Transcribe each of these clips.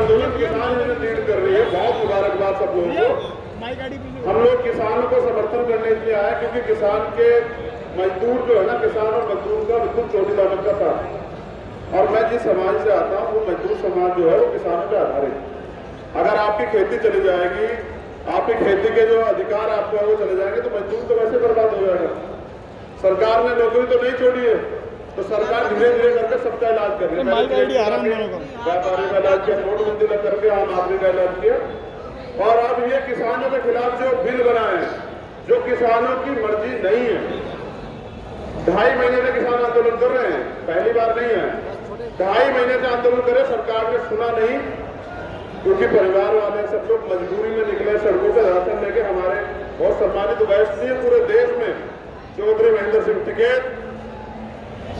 आंदोलन किसान लीड कर रही है। बहुत मुबारकबाद सब लोगों को। हम लोग किसानों को समर्थन करने के लिए आए क्योंकि किसान के मजदूर जो है ना, किसान और मजदूर का बिल्कुल चोटी दामन का साथ। और मैं जिस समाज से आता हूँ वो मजदूर समाज जो है वो किसानों पे आधारित। अगर आपकी खेती चली जाएगी, आपकी खेती के जो अधिकार आपको है वो चले जाएंगे तो मजदूर तो वैसे बर्बाद हो जाएगा। सरकार ने नौकरी तो नहीं छोड़ी है, तो सरकार धीरे धीरे करके सबका इलाज कर रही है। व्यापारी का इलाज किया, नोटबंदी करके आम आदमी का इलाज किया। और अब ये किसानों के खिलाफ जो बिल बनाए हैं, जो किसानों की मर्जी नहीं है, 2.5 महीने से किसान आंदोलन कर रहे हैं, पहली बार नहीं है। 2.5 महीने से आंदोलन करे, सरकार ने सुना नहीं, क्योंकि परिवार वाले सब लोग मजबूरी में निकले सड़कों पर राशन लेके। हमारे बहुत सम्मानित वरिष्ठ नहीं पूरे देश में, चौधरी महेंद्र सिंह टिकैत,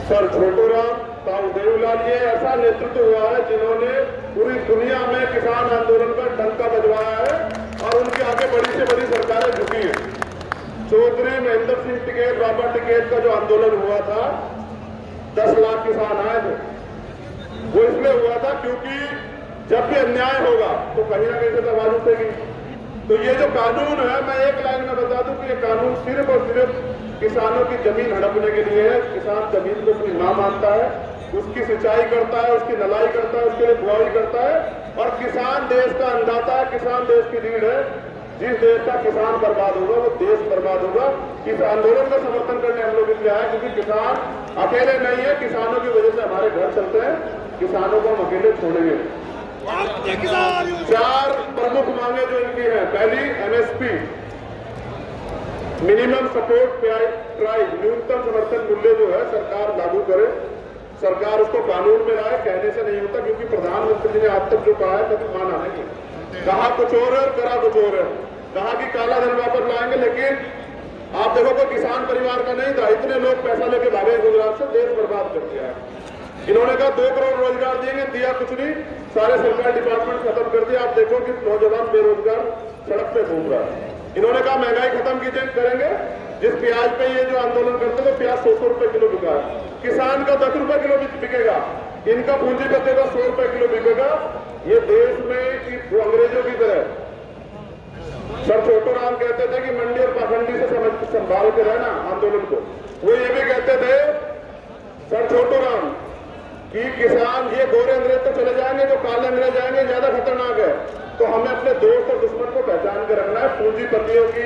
सर छोटू राम, ताऊ देवलाल, ये ऐसा नेतृत्व हुआ है जिन्होंने पूरी दुनिया में किसान आंदोलन का डंका बजवाया है और उनके आगे बड़ी से बड़ी सरकारें झुकी हैं। चौधरी महेंद्र सिंह टिकैत, बाबा टिकैत का जो आंदोलन हुआ था, 10 लाख किसान आए थे। वो इसलिए हुआ था क्योंकि जब भी अन्याय होगा तो कहीं ना कहीं से आवाज उठेगी। तो ये जो कानून है, मैं एक लाइन में बता दूं कि ये कानून सिर्फ और सिर्फ किसानों की जमीन हड़पने के लिए है। किसान जमीन को अपनी मां मानता है, उसकी सिंचाई करता है, उसकी नलाई करता है, उसके लिए बुआई करता है। और किसान देश का अन्नदाता है, किसान देश की रीढ़ है। जिस देश का किसान बर्बाद होगा वो देश बर्बाद होगा। इस आंदोलन का समर्थन करने हम लोग इसलिए आए क्योंकि किसान अकेले नहीं है, किसानों की वजह से हमारे घर चलते हैं। किसानों को हम अकेले छोड़ेंगे। 4 प्रमुख मांगे जो इनकी है। पहली, एमएसपी, मिनिमम सपोर्ट प्राइस, न्यूनतम समर्थन मूल्य जो है सरकार लागू करे, सरकार उसको कानून में लाए। कहने से नहीं होता, क्योंकि प्रधानमंत्री जी ने आज तक जो कहा है कभी माना नहीं। कहा कुछ और है, करा कुछ और है। कहा कि काला धन वापस लाएंगे, लेकिन आप देखो कोई किसान परिवार का नहीं था, इतने लोग पैसा लेके भागे गुजरात से, देश बर्बाद कर दिया है। इन्होंने कहा 2 करोड़ रोजगार देंगे, दिया कुछ नहीं, सारे सरकारी डिपार्टमेंट खत्म कर दिया। आप देखो कि नौजवान बेरोजगार सड़क पे घूम रहा है। इन्होंने कहा महंगाई खत्म करेंगे। जिस प्याज पे ये जो आंदोलन करते थे, प्याज 100 रुपए किलो बिका है, किसान का 10 रुपए किलो बिकेगा, इनका पूंजीपति का 100 रुपए किलो बिकेगा। ये देश में वो अंग्रेजों की तरह, सर छोटू राम कहते थे कि मंडी और पाखंडी से संभाल के रहना आंदोलन को। वो ये भी कहते थे सर छोटू राम कि किसान, ये गोरे अंग्रेज तो चले जाएंगे, जो काले अंग्रेज आएंगे ज्यादा खतरनाक है। तो हमें अपने दोस्त और दुश्मन को पहचान कर रखना है। पूंजीपतियों की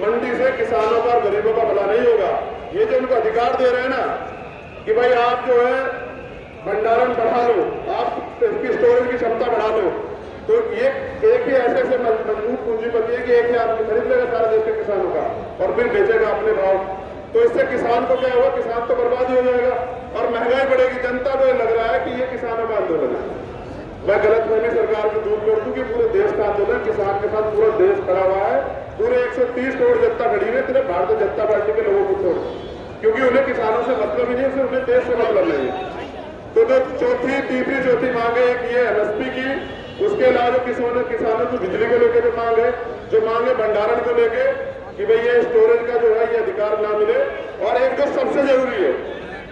मंडी से किसानों का और गरीबों का भला नहीं होगा। ये जो उनको अधिकार दे रहे हैं ना कि भाई आप जो है भंडारण बढ़ा लो, आप इसकी स्टोरेज की क्षमता बढ़ा लो, तो ये एक ही ऐसे मजबूत पूंजीपति है कि एक ही आदमी खरीद लेगा सारा देश के किसानों का और फिर बेचेगा अपने भाव। तो इससे किसान को क्या होगा, किसान तो बर्बाद ही हो जाएगा और महंगाई बढ़ेगी। जनता को लग रहा है कि ये किसानों का आंदोलन है। मैं गलतफहमी सरकार को दूर कर दूं कि पूरे देश का आंदोलन, किसान के साथ पूरा देश खड़ा हुआ है। पूरे 130 करोड़ जनता खड़ी हुई है, सिर्फ भारतीय जनता पार्टी के लोगों को छोड़, क्योंकि उन्हें किसानों से मतलब ही नहीं, सिर्फ उन्हें देश से मतलब नहीं है। तो जो तीसरी चौथी मांग है, एक ये एमएसपी की, उसके अलावा किसानों को बिजली को लेकर जो मांग है, जो मांग है भंडारण को लेके कि भाई ये स्टोरेज का जो है ये अधिकार ना मिले। और एक जो सबसे जरूरी है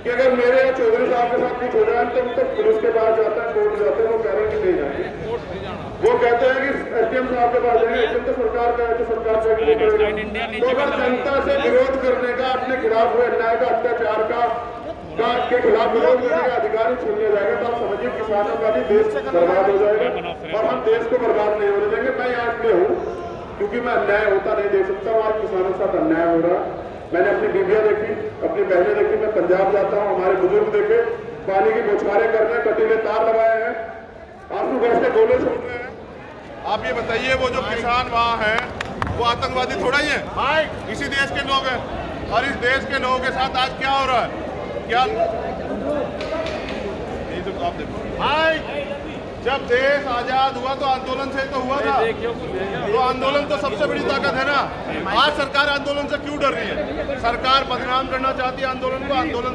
कि अगर मेरे या चौधरी साहब के साथ कुछ हो जाए तो हम तो पुलिस के पास जाते हैं, कोर्ट जाते हैं, वो कह रहे हैं कि नहीं जाएंगे। वो कहते हैं कि एसडीएम साहब के पास जाएंगे, एसडीएम तो सरकार का है, तो सरकार का तो अगर जनता से विरोध करने का, अपने खिलाफ हुए अन्याय का, अत्याचार का के खिलाफ विरोध करने का अधिकार छीन लिया जाएगा, तो आप समझिए किसानों का भी देश बर्बाद हो जाएगा और हम देश को बर्बाद नहीं होने देंगे। मैं यहाँ इसलिए हूँ क्योंकि मैं अन्याय होता नहीं देख सकता हूँ। आज किसानों के साथ अन्याय हो रहा है। मैंने अपनी बीबियां देखी, अपनी बहनें देखी, मैं पंजाब जाता हूँ, हमारे बुजुर्ग देखे पानी की बौछारें कर रहे हैं, कटीले तार लगाए हैं, आंसू गैस के गोले छोड़ रहे हैं। आप ये बताइए वो जो किसान वहाँ हैं वो आतंकवादी थोड़ा ही है, इसी देश के लोग हैं। और इस देश के लोगों के साथ आज क्या हो रहा है, क्या नहीं तो आप देखो, जब देश आजाद हुआ तो आंदोलन से तो हुआ था, तो आंदोलन तो सबसे बड़ी ताकत है ना। आज सरकार आंदोलन से क्यों डर रही है? सरकार बदनाम करना चाहती है आंदोलन को। आंदोलन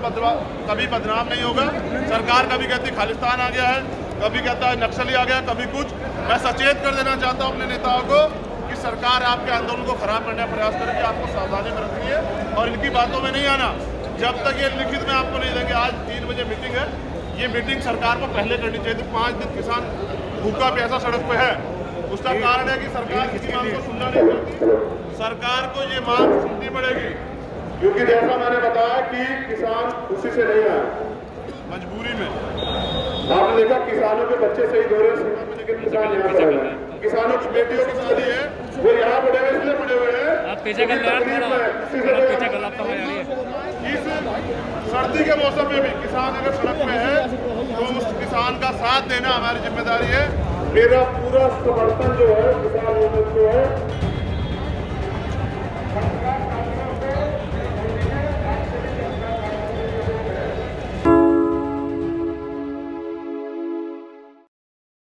कभी बदनाम नहीं होगा। सरकार कभी कहती खालिस्तान आ गया है, कभी कहता है नक्सली आ गया, कभी कुछ। मैं सचेत कर देना चाहता हूँ अपने नेताओं को कि सरकार आपके आंदोलन को खराब करने का प्रयास करेगी, आपको सावधानी बरतनी है और इनकी बातों में नहीं आना जब तक ये लिखित में आपको नहीं देंगे। आज 3 बजे मीटिंग है, ये मीटिंग सरकार को पहले करनी चाहिए थी। 5 दिन किसान भूखा प्यासा सड़क पे है, उसका कारण है कि सरकार किसी मांग को सुनना नहीं चाहती। सरकार को ये मांग सुननी पड़ेगी, क्योंकि जैसा मैंने बताया कि किसान खुशी से नहीं आए, मजबूरी में। आपने देखा किसानों के बच्चे शहीद हो रहे हैं सीमा पे, लेकिन किसान यहाँ पड़े हुए हैं। किसानों की बेटियों की शादी है, वो यहाँ पड़े हुए इसलिए पड़े हुए हैं। इस सर्दी के मौसम में भी किसान अगर सड़क में है तो उस किसान का साथ देना हमारी जिम्मेदारी है। मेरा पूरा समर्थन जो है किसान यूनियन को है।